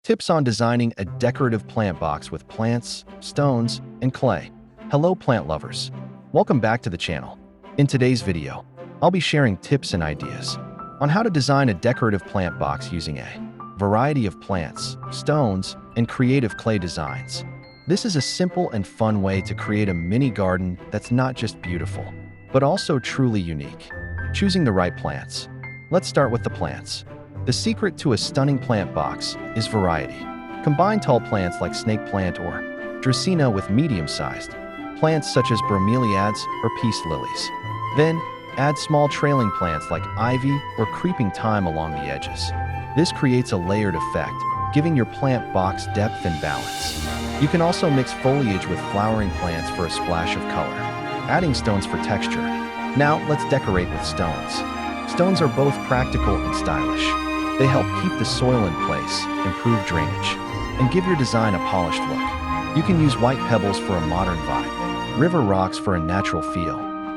Tips on designing a decorative plant box with plants, stones, and clay. Hello plant lovers. Welcome back to the channel. In today's video, I'll be sharing tips and ideas on how to design a decorative plant box using a variety of plants, stones, and creative clay designs. This is a simple and fun way to create a mini garden that's not just beautiful, but also truly unique. Choosing the right plants. Let's start with the plants. The secret to a stunning plant box is variety. Combine tall plants like snake plant or dracaena with medium-sized plants such as bromeliads or peace lilies. Then, add small trailing plants like ivy or creeping thyme along the edges. This creates a layered effect, giving your plant box depth and balance. You can also mix foliage with flowering plants for a splash of color, adding stones for texture. Now, let's decorate with stones. Stones are both practical and stylish. They help keep the soil in place, improve drainage, and give your design a polished look. You can use white pebbles for a modern vibe, river rocks for a natural feel,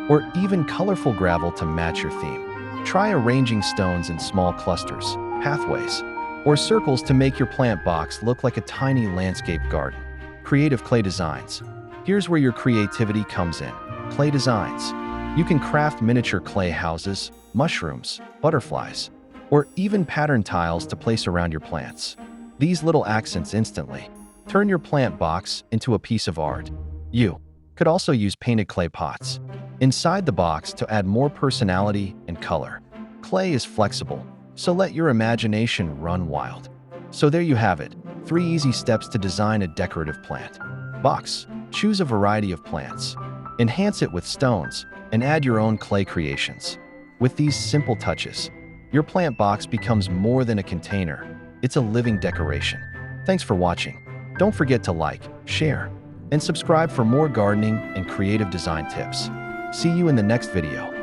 or even colorful gravel to match your theme. Try arranging stones in small clusters, pathways, or circles to make your plant box look like a tiny landscape garden. Creative clay designs. Here's where your creativity comes in. Clay designs. You can craft miniature clay houses, mushrooms, butterflies, or even pattern tiles to place around your plants. These little accents instantly turn your plant box into a piece of art. You could also use painted clay pots inside the box to add more personality and color. Clay is flexible, so let your imagination run wild. So there you have it, 3 easy steps to design a decorative plant box. Choose a variety of plants, enhance it with stones, and add your own clay creations. With these simple touches, your plant box becomes more than a container. It's a living decoration. Thanks for watching. Don't forget to like, share, and subscribe for more gardening and creative design tips. See you in the next video.